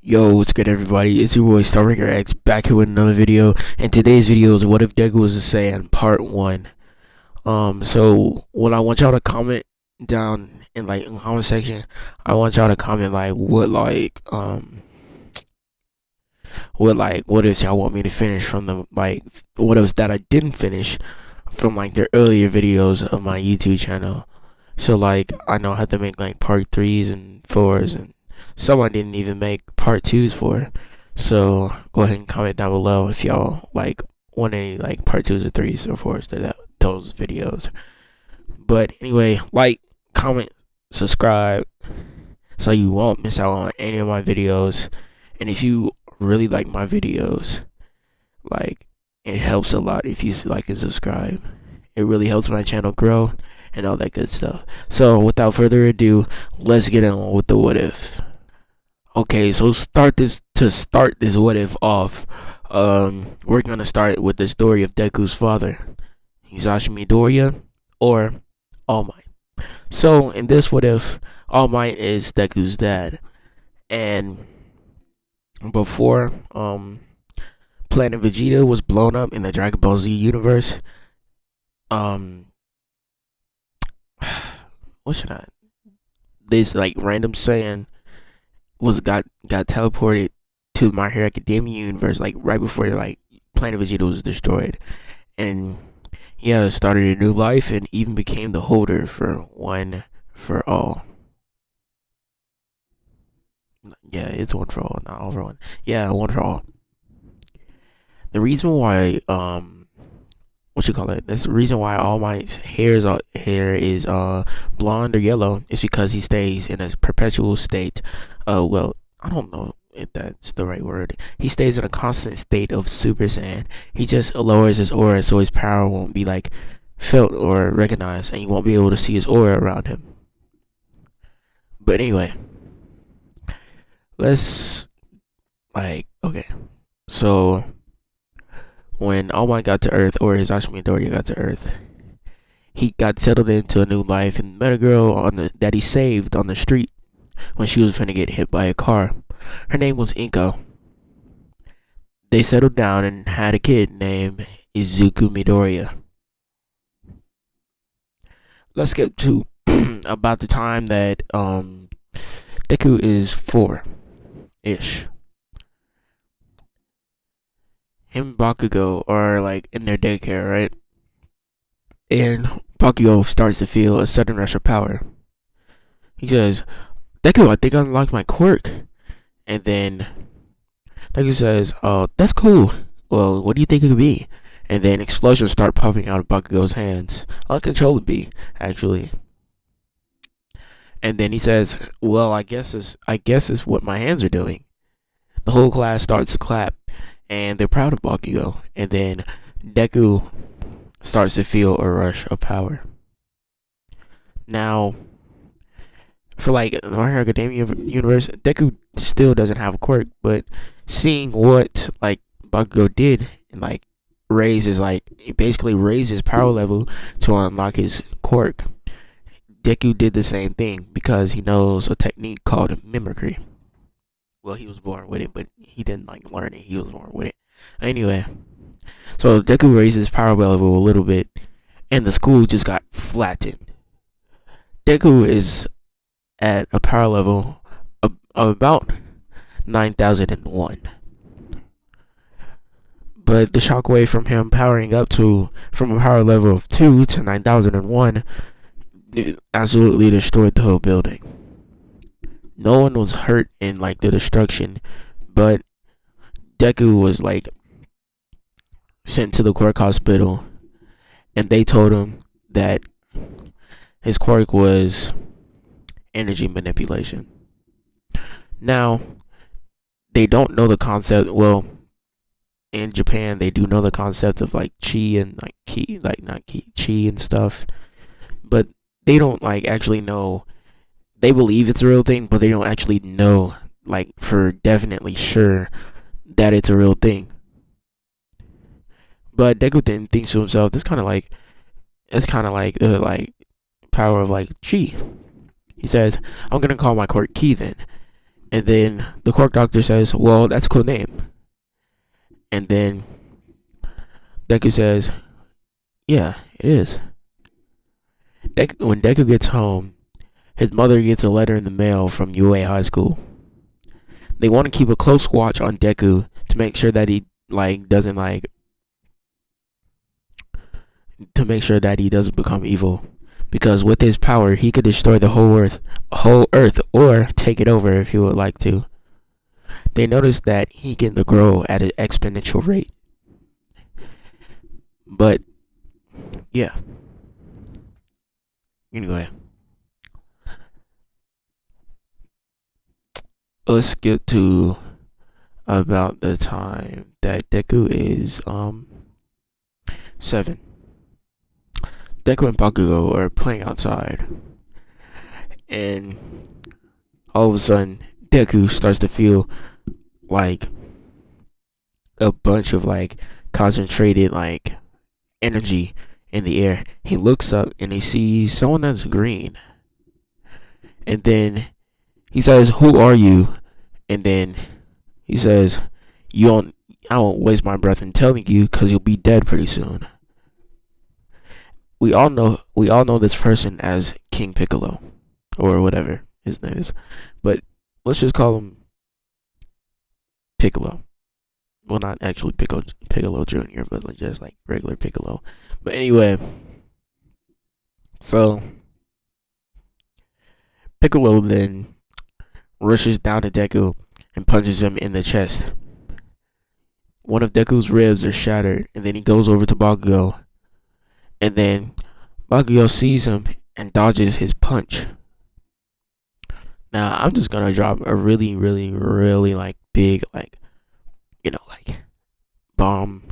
Yo, what's good everybody? It's your boy Starmaker X back here with another video, and today's video is what if DEKU was a Saiyan part 1. So what I want y'all to comment down in the comment section, I want y'all to comment what ifs y'all want me to finish from the what ifs that I didn't finish from the earlier videos of my YouTube channel. So I know I have to make part 3s and 4s, and some I didn't even make part 2s for. So go ahead and comment down below if y'all want any part 2s or 3s or 4s to those videos. But anyway, comment, subscribe so you won't miss out on any of my videos. And if you really like my videos, it helps a lot if you like and subscribe. It really helps my channel grow and all that good stuff. So without further ado, let's get on with the what if. Okay, so start this what if off. We're gonna start with the story of Deku's father, Hisashi Midoriya, or All Might. So in this what if, All Might is Deku's dad, and before Planet Vegeta was blown up in the Dragon Ball Z universe, this random Saiyan got teleported to My Hero Academia universe right before Planet Vegeta was destroyed, and started a new life and even became the holder for One for All. Yeah, it's One for All, not All for One. Yeah, One for All. The reason why this reason why All Might's hair is blonde or yellow is because he stays in a perpetual state. Well, I don't know if that's the right word. He stays in a constant state of Super Saiyan. He just lowers his aura so his power won't be felt or recognized, and you won't be able to see his aura around him. But anyway, let's okay. So when All Might got to Earth, or Hisashi Midoriya got to Earth, he got settled into a new life and met a girl that he saved on the street when she was finna get hit by a car. Her name was Inko. They settled down and had a kid named Izuku Midoriya. Let's get to about the time that Deku is 4-ish. Him and Bakugo are in their daycare, right? And Bakugo starts to feel a sudden rush of power. He says, "Deku, I think I unlocked my quirk." And then Deku says, "Oh, that's cool. Well, what do you think it could be?" And then explosions start popping out of Bakugo's hands. Uncontrollably, actually. And then he says, "Well, I guess it's what my hands are doing." The whole class starts to clap, and they're proud of Bakugo. And then Deku starts to feel a rush of power. Now, for My Hero Academia universe, Deku still doesn't have a quirk, but seeing what Bakugo did and basically raised his power level to unlock his quirk, Deku did the same thing because he knows a technique called mimicry. Well, he was born with it, but he didn't learn it. He was born with it. Anyway, so Deku raised his power level a little bit, and the school just got flattened. Deku is at a power level of about 9001. But the shockwave from him powering up from a power level of 2 to 9001 absolutely destroyed the whole building. No one was hurt in the destruction, but Deku was sent to the quirk hospital, and they told him that his quirk was energy manipulation. Now, they don't know the concept. Well, in Japan, they do know the concept of chi and ki, not ki, chi and stuff, but they don't actually know. They believe it's a real thing, but they don't actually know for definitely sure that it's a real thing. But Deku then thinks to himself, it's kind of like power of chi. He says, "I'm gonna call my quirk Ki then." And then the quirk doctor says, well, that's a cool name. And then Deku says, yeah, it is. When Deku gets home, his mother gets a letter in the mail from UA High School. They want to keep a close watch on Deku to make sure that he doesn't become evil, because with his power he could destroy the whole earth, or take it over if he would like to. They notice that he can grow at an exponential rate. But yeah. Anyway, let's get to about the time that Deku is 7. Deku and Bakugo are playing outside, and all of a sudden Deku starts to feel like a bunch of concentrated energy in the air. He looks up and he sees someone that's green, and then he says, "Who are you?" And then he says, I won't waste my breath in telling you, because you'll be dead pretty soon." We all know this person as King Piccolo, or whatever his name is, but let's just call him Piccolo. Well, not actually Piccolo Jr., but just regular Piccolo. But anyway, so Piccolo then rushes down to Deku and punches him in the chest. One of Deku's ribs are shattered, and then he goes over to Bakugo, and then Bakugo sees him and dodges his punch. Now, I'm just gonna drop a really, really, really big bomb.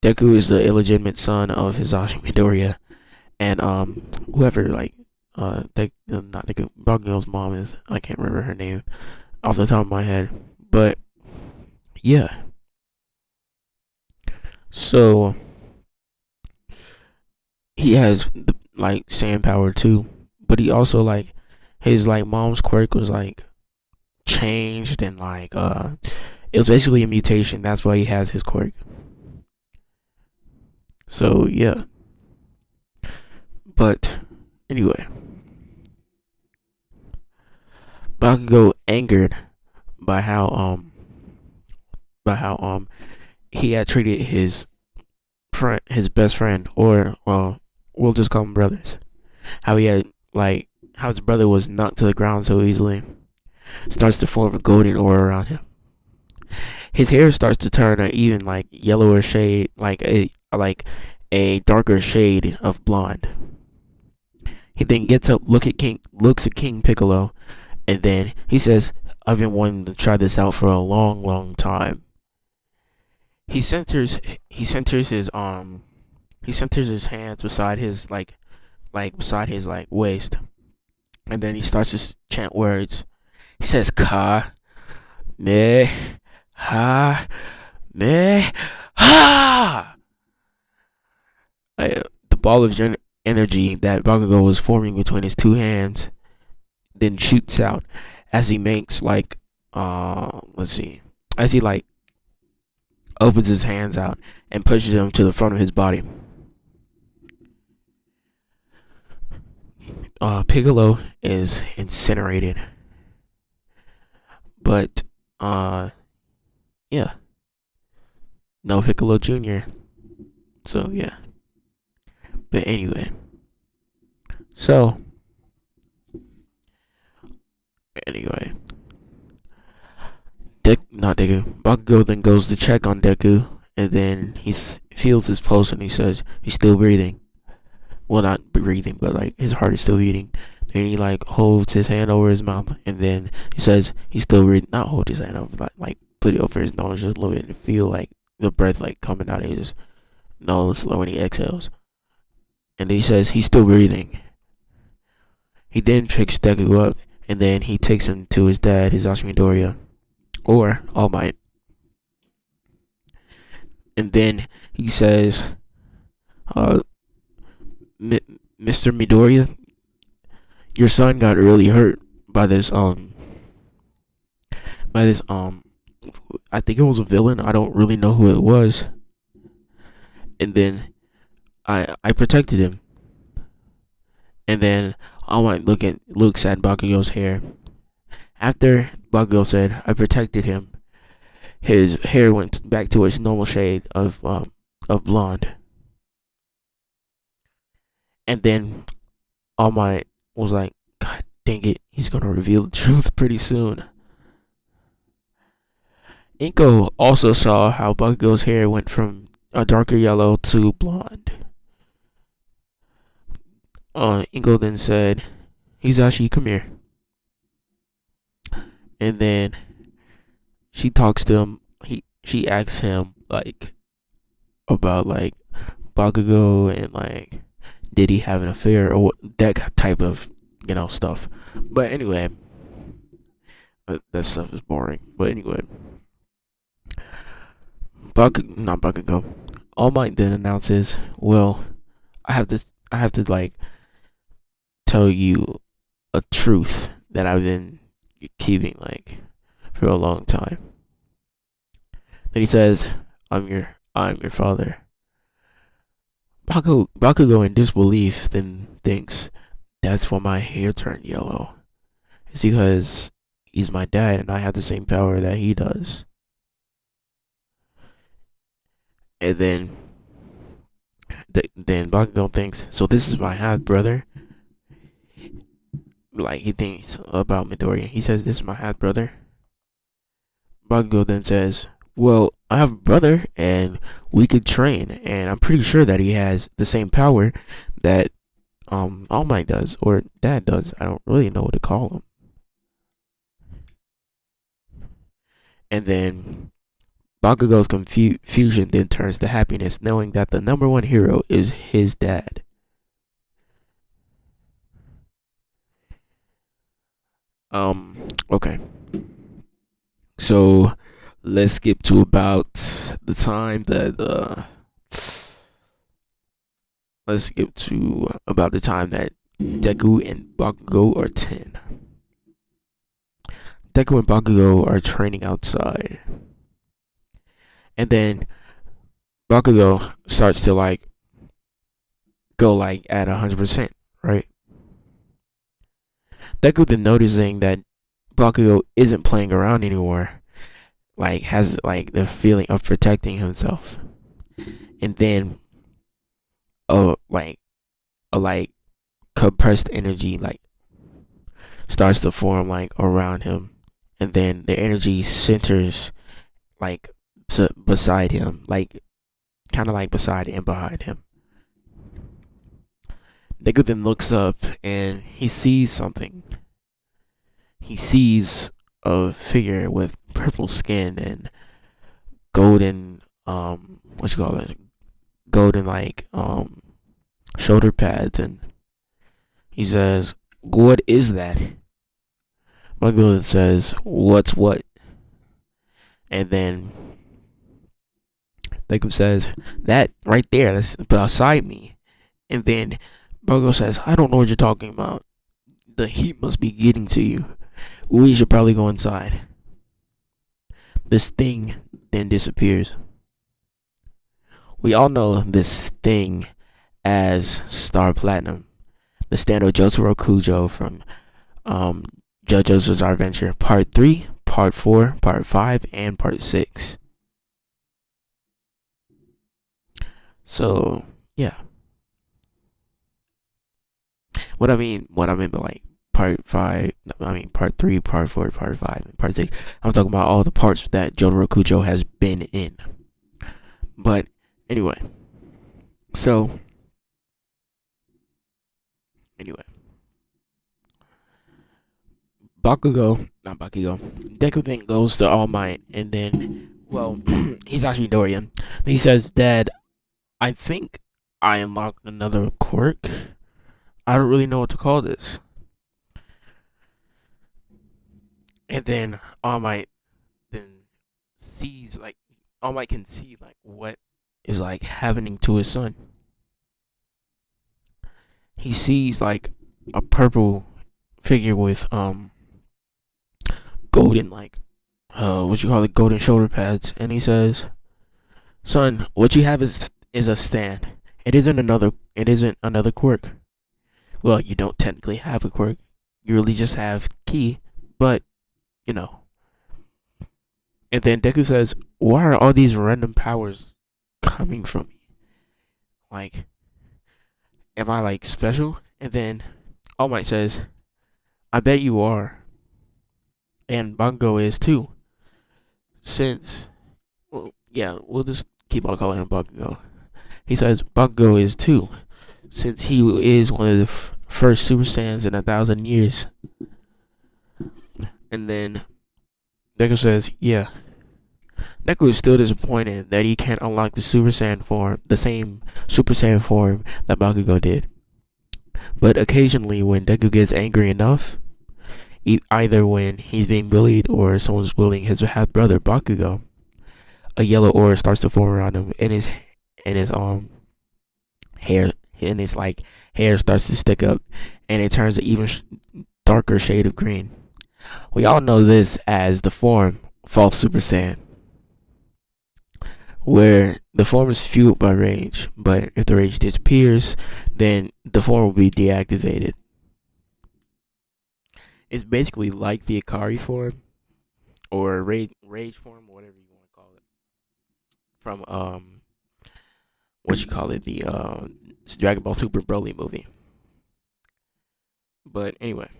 Deku is the illegitimate son of Hisashi Midoriya, and whoever not Deku, Bakugo's mom is, I can't remember her name off the top of my head, but yeah. So he has Saiyan power too, but he also his mom's quirk was changed, and it was basically a mutation. That's why he has his quirk. So yeah. But anyway, Bakugo, angered by how he had treated his best friend, or well, we'll just call them brothers. How his brother was knocked to the ground so easily, starts to form a golden aura around him. His hair starts to turn an even yellower shade, like a darker shade of blonde. He then gets up, looks at King Piccolo, and then he says, "I've been wanting to try this out for a long, long time." He centers his hands beside his beside his waist, and then he starts to chant words. He says, "Ka me ha me ha." The ball of energy that Bakugo was forming between his two hands then shoots out as he makes as he opens his hands out and pushes them to the front of his body. Piccolo is incinerated, but yeah, no Piccolo Jr. So yeah. But anyway, Bakugo then goes to check on Deku, and then he feels his pulse, and he says he's still breathing. Well, not breathing, but his heart is still beating. Then he holds his hand over his mouth, and then he says he's still breathing. Not hold his hand over, put it over his nose just a little bit and feel the breath coming out of his nose when he exhales. And he says he's still breathing. He then picks Deku up, and then he takes him to his dad, Hisashi Midoriya, or All Might. And then he says, Mr. Midoriya, your son got really hurt by this by this I think it was a villain. I don't really know who it was. And then I protected him. And then All Might looks at Bakugo's hair. After Bakugo said I protected him, his hair went back to its normal shade of blonde. And then All Might was like, God dang it, he's gonna reveal the truth pretty soon. Inko also saw how Bakugo's hair went from a darker yellow to blonde. Inko then said, Hisashi, come here. And then she talks to him. She asks him like about like Bakugo and like did he have an affair or that type of stuff. But anyway, that stuff is boring. But anyway, not Bakugo. All Might then announces, well, I have to like tell you a truth that I've been keeping like for a long time. Then he says, I'm your father. Bakugo in disbelief then thinks, that's why my hair turned yellow. It's because he's my dad and I have the same power that he does. And then Bakugo thinks, so this is my half brother. Like he thinks about Midoriya. He says, this is my half brother. Bakugo then says, well, I have a brother and we could train, and I'm pretty sure that he has the same power that All Might does, or Dad does. I don't really know what to call him. And then Bakugo's confusion then turns to happiness, knowing that the number one hero is his dad. Okay. So let's skip to about the time that Deku and Bakugo are 10. Deku and Bakugo are training outside. And then Bakugo starts to like go like at 100%, right? Deku then noticing that Bakugo isn't playing around anymore, like has like the feeling of protecting himself. And then like compressed energy like starts to form like around him, and then the energy centers like beside him, like kind of like beside and behind him. Deku then looks up and he sees something. He sees a figure with purple skin and golden golden like shoulder pads, and he says, what is that? Bakugo says, what's what? And then Deku says, that right there, that's beside me. And then Bakugo says, I don't know what you're talking about. The heat must be getting to you. We should probably go inside. This thing then disappears. We all know this thing as Star Platinum, the stand of Jotaro Kujo from JoJo's Bizarre Adventure Part 3, Part 4, Part 5, and Part 6. So, yeah. What I mean by like Part 5, Part 3, Part 4, Part 5, and Part 6. I'm talking about all the parts that Jotaro Kujo has been in. But, anyway. So, Deku then goes to All Might, and then, well, he's actually Dorian. He says, Dad, I think I unlocked another quirk. I don't really know what to call this. And then All Might then sees, like, All Might can see, like, what is, like, happening to his son. He sees, like, a purple figure with, golden, like, what you call it, golden shoulder pads, and he says, "Son, what you have is a stand. It isn't another quirk. Well, you don't technically have a quirk. You really just have ki, but you know." And then Deku says, "Why are all these random powers coming from me? Like, am I like special?" And then All Might says, "I bet you are, and Bungo is too. Since, well, yeah, we'll just keep on calling him Bungo." He says Bungo is too, since he is one of the first Super Saiyans in 1,000 years. And then Deku says, "Yeah." Deku is still disappointed that he can't unlock the Super Saiyan form, the same Super Saiyan form that Bakugo did. But occasionally, when Deku gets angry enough, either when he's being bullied or someone's bullying his half brother Bakugo, a yellow aura starts to form around him, and his hair and his like hair starts to stick up, and it turns an even darker shade of green. We all know this as the form False Super Saiyan, where the form is fueled by rage, but if the rage disappears, then the form will be deactivated. It's basically like the Ikari form, or rage form, or whatever you want to call it, from what you call it, the Dragon Ball Super Broly movie. But anyway,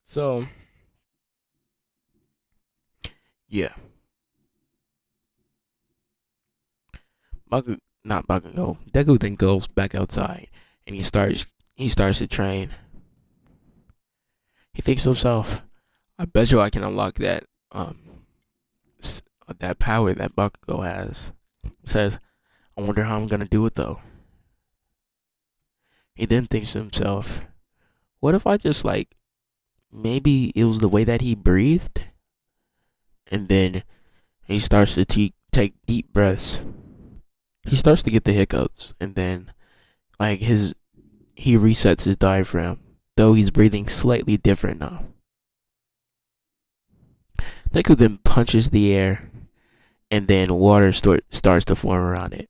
so yeah, not Bakugo. Deku then goes back outside, and he starts to train. He thinks to himself, "I bet you I can unlock that power that Bakugo has." Says, "I wonder how I'm gonna do it though." He then thinks to himself, "What if I just like maybe it was the way that he breathed?" And then he starts to take deep breaths. He starts to get the hiccups, and then like he resets his diaphragm, though he's breathing slightly different now. Deku then punches the air, and then water starts to form around it.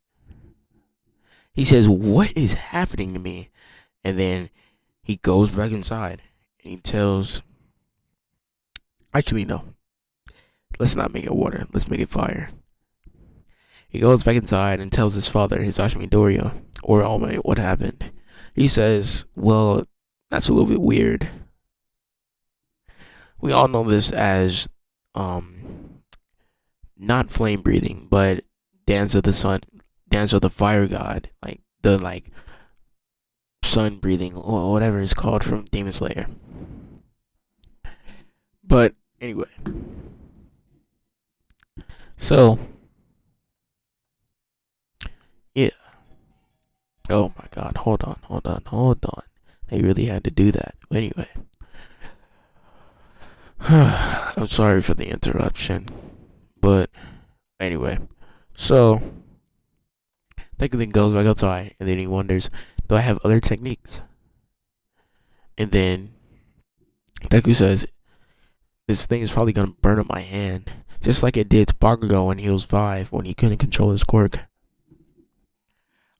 He says, "What is happening to me?" And then he goes back inside, and he tells, actually no, let's not make it water, let's make it fire. He goes back inside and tells his father, Hisashi Midoriya, or All Might, what happened. He says, "Well, that's a little bit weird. We all know this as not flame breathing, but dance of the sun, dance of the fire god, like the sun breathing or whatever it's called from Demon Slayer." But anyway, so yeah. Oh my god, hold on. They really had to do that. Anyway, I'm sorry for the interruption, but anyway, so Deku then goes back outside, and then he wonders, do I have other techniques? And then Deku says, "This thing is probably gonna burn up my hand, just like it did to Bakugo when he was 5, when he couldn't control his quirk.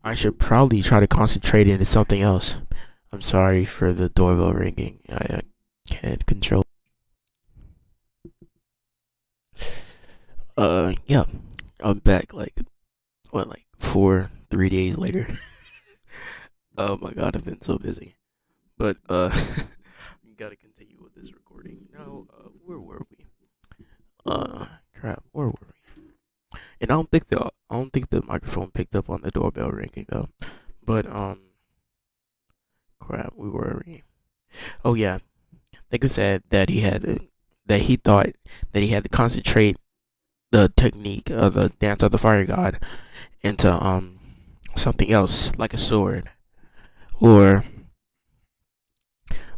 I should probably try to concentrate into something else." I'm sorry for the doorbell ringing. I can't control. Yeah, I'm back. Like what, like 3 days later. Oh my god, I've been so busy. But gotta continue with this recording. Now, where were we? Crap, where were we? And I don't think the microphone picked up on the doorbell ringing though. But crap, we were. Oh yeah, Deku said that he thought that he had to concentrate the technique of the dance of the fire god into something else, like a sword, or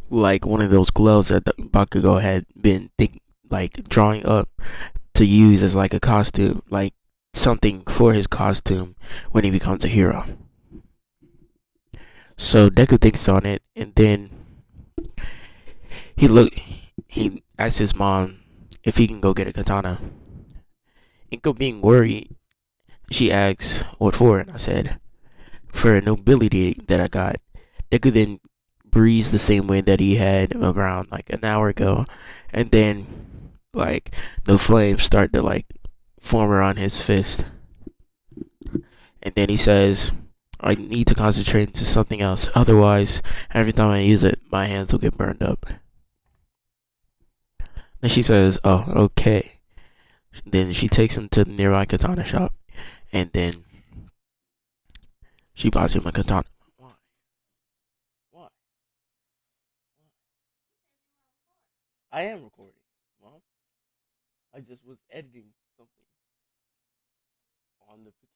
like one of those gloves that the Bakugo had been drawing up to use as like a costume, like something for his costume when he becomes a hero. So Deku thinks on it, and then he asks his mom if he can go get a katana. Inko being worried, she asks what for, and I said, for a nobility that I got. Deku then breathes the same way that he had around like an hour ago, and then like the flames start to like form around his fist. And then he says, I need to concentrate into something else, otherwise every time I use it my hands will get burned up. And she says, oh, okay. Then she takes him to the nearby katana shop, and then she buys him a katana. Why? Why? I am recording, Mom. I just was editing something on the picture.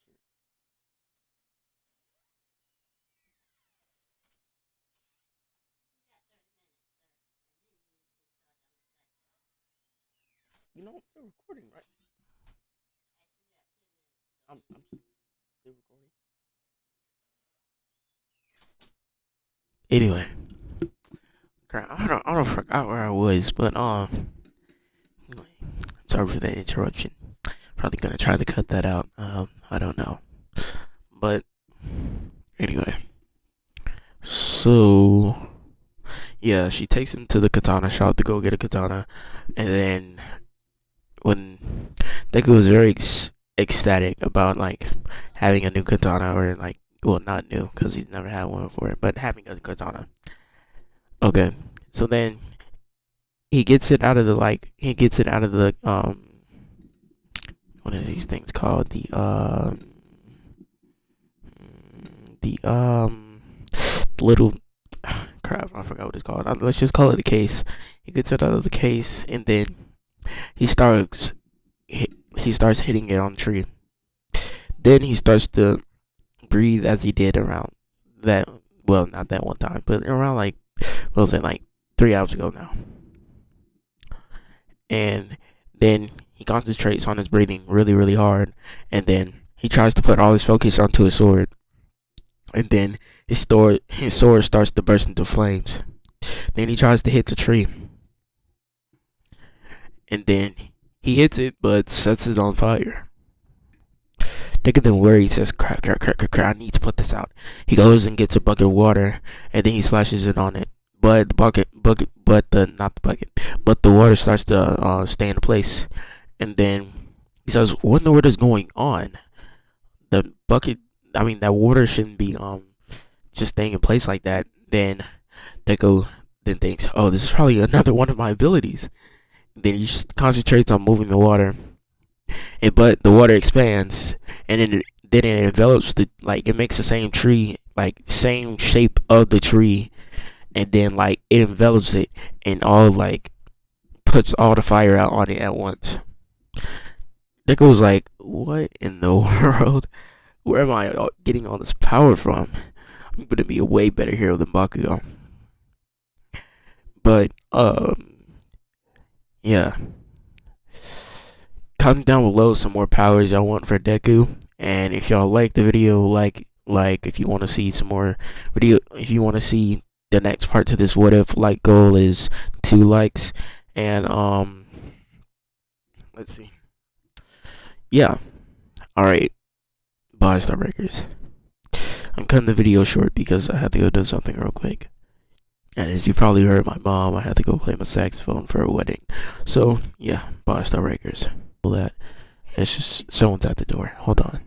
You know, I'm still recording, right? I'm still recording. Anyway, I don't forgot where I was, but anyway, sorry for that interruption. Probably gonna try to cut that out. I don't know, but anyway, so yeah, she takes him to the katana shop to go get a katana, and then when Deku was very ecstatic about like having a new katana, or like, well, not new because he's never had one before, but having a katana. Okay, so then he gets it out of the what are these things called, the little crap, I forgot what it's called. Let's just call it a case. He gets it out of the case, and then he starts hitting it on the tree. Then he starts to breathe as he did around that, well, not that one time, but around like, what was it, like 3 hours ago now. And then he concentrates on his breathing really, really hard, and then he tries to put all his focus onto his sword, and then his sword starts to burst into flames. Then he tries to hit the tree, and then he hits it but sets it on fire. Deku then worried, says, crap, I need to put this out. He goes and gets a bucket of water, and then he splashes it on it. But the water starts to stay in place. And then he says, what in the world is going on? That water shouldn't be just staying in place like that. Then Deku then thinks, oh, this is probably another one of my abilities. Then he just concentrates on moving the water, but the water expands, and then it envelops it makes the same tree, like same shape of the tree, and then like it envelops it and all like puts all the fire out on it at once. Deku was like, what in the world? Where am I getting all this power from? I'm gonna be a way better hero than Bakugo. But yeah. Comment down below some more powers y'all want for Deku, and if y'all like the video, like if you want to see some more video, if you want to see the next part to this what if, like goal is 2 likes, and let's see, yeah, all right, bye, Starbreakers. I'm cutting the video short because I have to go do something real quick. And as you probably heard my mom, I had to go play my saxophone for a wedding. So yeah, bye, Starbreakers. That it's just someone's at the door. Hold on.